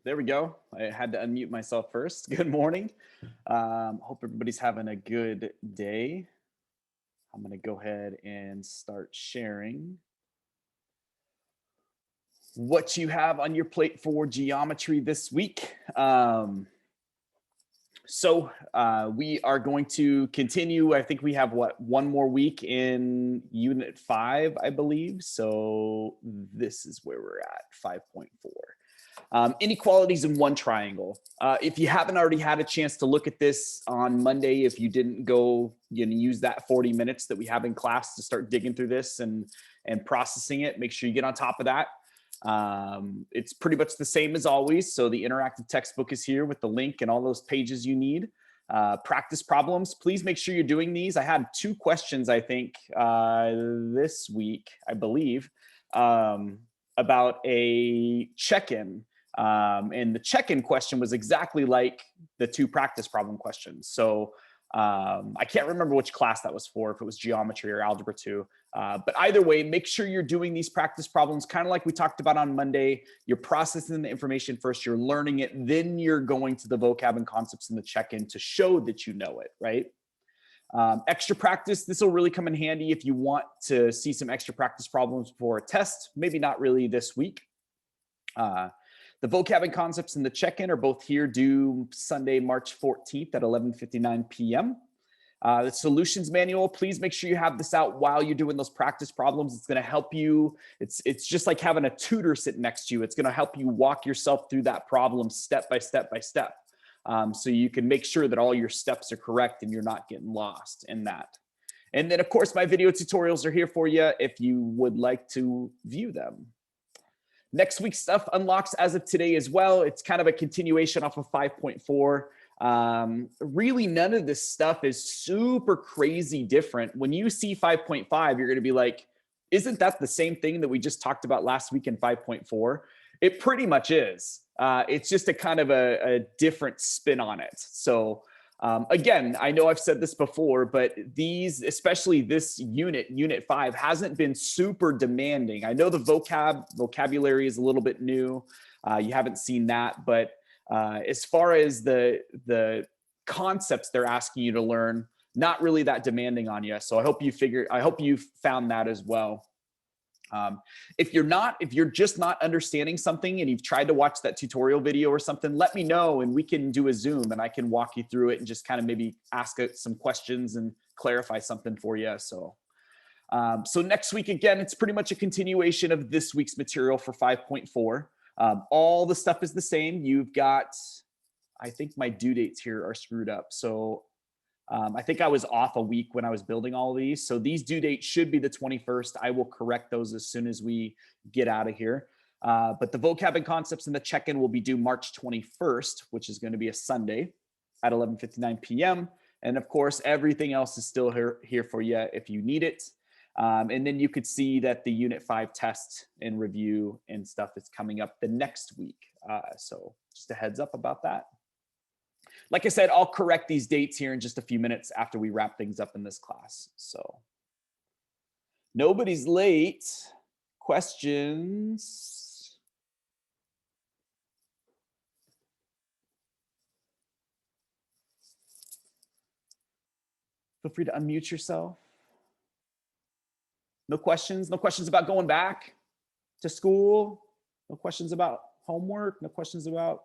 There we go. I had to unmute myself first. Good morning. Hope everybody's having a good day. I'm going to go ahead and start sharing what you have on your plate for geometry this week. We are going to continue. I think we have one more week in Unit 5, I believe. So this is where we're at, 5.4. Inequalities in one triangle. If you haven't already had a chance to look at this on Monday, if you didn't go use that 40 minutes that we have in class to start digging through this and processing it, make sure you get on top of that. It's pretty much the same as always. So the interactive textbook is here with the link and all those pages you need. Practice problems. Please make sure you're doing these. I had 2 questions, I think, this week, I believe, about a check-in. And the check-in question was exactly like the 2 practice problem questions. So I can't remember which class that was for, if it was geometry or algebra 2. But either way, make sure you're doing these practice problems kind of like we talked about on Monday. You're processing the information first, you're learning it, then you're going to the vocab and concepts in the check-in to show that you know it, right? Extra practice, this will really come in handy if you want to see some extra practice problems for a test, maybe not really this week. The vocab and concepts in the check-in are both here due Sunday, March 14th at 11:59 p.m. The solutions manual, please make sure you have this out while you're doing those practice problems. It's going to help you. It's just like having a tutor sit next to you. It's going to help you walk yourself through that problem step by step by step. So you can make sure that all your steps are correct and you're not getting lost in that. And then, of course, my video tutorials are here for you if you would like to view them. Next week's stuff unlocks as of today as well. It's kind of a continuation off of 5.4. Really, none of this stuff is super crazy different. When you see 5.5, you're going to be like, isn't that the same thing that we just talked about last week in 5.4? It pretty much is. It's just a kind of a different spin on it. So again, I know I've said this before, but these, especially this unit 5, hasn't been super demanding. I know the vocabulary is a little bit new. You haven't seen that, but as far as the concepts they're asking you to learn, not really that demanding on you. So I hope you found that as well. If you're just not understanding something and you've tried to watch that tutorial video or something, let me know and we can do a Zoom and I can walk you through it and just kind of maybe ask some questions and clarify something for you. So next week, again, it's pretty much a continuation of this week's material for 5.4. All the stuff is the same. You've got, I think my due dates here are screwed up. So I think I was off a week when I was building all of these. So these due dates should be the 21st. I will correct those as soon as we get out of here. But the vocab and concepts in the check-in will be due March 21st, which is going to be a Sunday at 11:59 p.m. And of course, everything else is still here for you if you need it. And then you could see that the Unit 5 test and review and stuff is coming up the next week. So just a heads up about that. Like I said, I'll correct these dates here in just a few minutes after we wrap things up in this class. So nobody's late. Questions? Feel free to unmute yourself. No questions? No questions about going back to school? No questions about homework? No questions about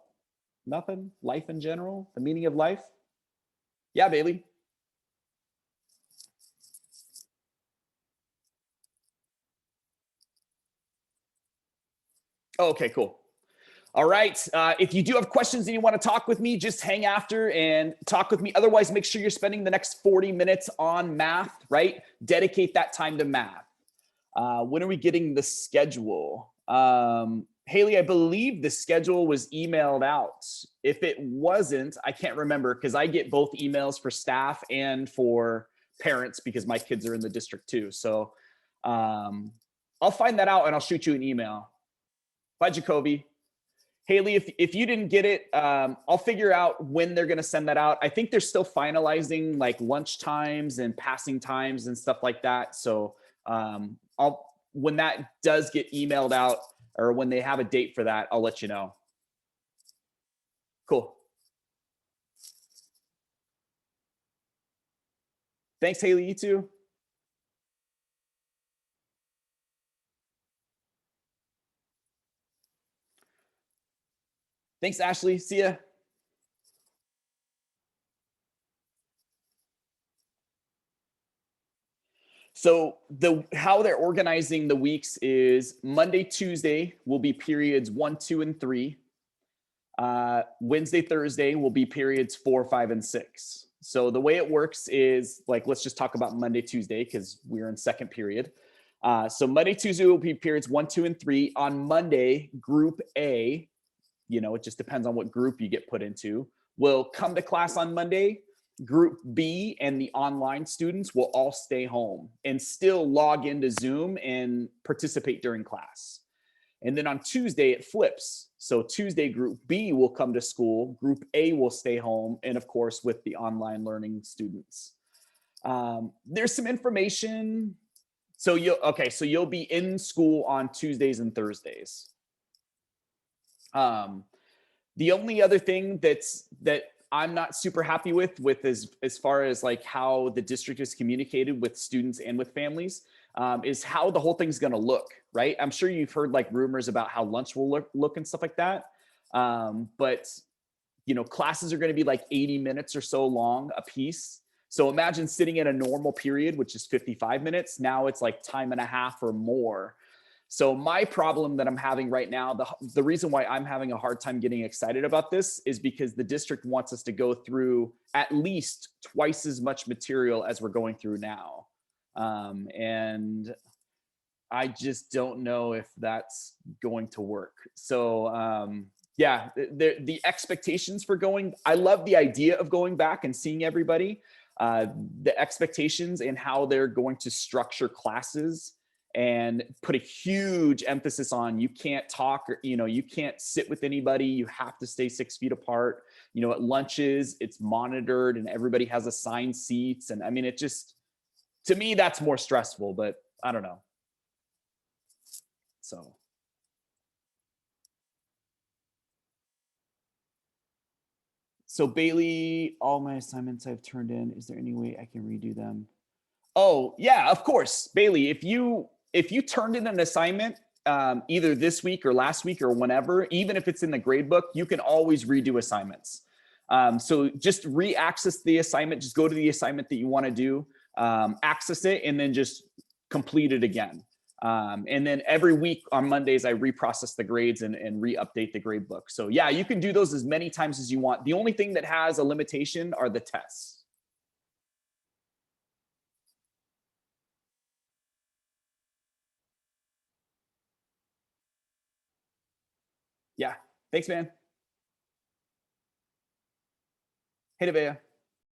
nothing? Life in general? The meaning of life? Yeah, Bailey. Oh, okay, cool. All right. If you do have questions and you want to talk with me, just hang after and talk with me. Otherwise, make sure you're spending the next 40 minutes on math, right? Dedicate that time to math. When are we getting the schedule? Haley, I believe the schedule was emailed out. If it wasn't, I can't remember because I get both emails for staff and for parents because my kids are in the district too. So I'll find that out and I'll shoot you an email. Bye, Jacoby. Haley, if you didn't get it, I'll figure out when they're going to send that out. I think they're still finalizing like lunch times and passing times and stuff like that. So when that does get emailed out or when they have a date for that, I'll let you know. Cool. Thanks, Haley. You too. Thanks, Ashley. See ya. So how they're organizing the weeks is Monday, Tuesday will be periods 1, 2, and 3. Wednesday, Thursday will be periods 4, 5, and 6. So the way it works is like, let's just talk about Monday, Tuesday, because we're in second period. So Monday, Tuesday will be periods 1, 2, and 3. On Monday, group A, it just depends on what group you get put into, will come to class on Monday. Group B and the online students will all stay home and still log into Zoom and participate during class. And then on Tuesday, it flips. So Tuesday, group B will come to school, group A will stay home, and of course, with the online learning students. There's some information. So you'll be in school on Tuesdays and Thursdays. The only other thing that I'm not super happy with as far as like how the district is communicated with students and with families, is how the whole thing's going to look, right? I'm sure you've heard like rumors about how lunch will look and stuff like that. But classes are going to be like 80 minutes or so long a piece. So imagine sitting in a normal period, which is 55 minutes. Now it's like time and a half or more. So my problem that I'm having right now, the reason why I'm having a hard time getting excited about this is because the district wants us to go through at least twice as much material as we're going through now. And I just don't know if that's going to work. So yeah, the expectations for going, I love the idea of going back and seeing everybody. The expectations and how they're going to structure classes and put a huge emphasis on you can't talk or you can't sit with anybody, you have to stay 6 feet apart. At lunches it's monitored and everybody has assigned seats, and I mean it just, to me that's more stressful, but I don't know. So Bailey, all my assignments I've turned in, is there any way I can redo them? Oh yeah, of course, Bailey. If you turned in an assignment either this week or last week or whenever, even if it's in the grade book, you can always redo assignments. So just re-access the assignment. Just go to the assignment that you want to do, access it, and then just complete it again. And then every week on Mondays, I reprocess the grades and re-update the grade book. So yeah, you can do those as many times as you want. The only thing that has a limitation are the tests. Yeah. Thanks, man. Hey, Nevaeh.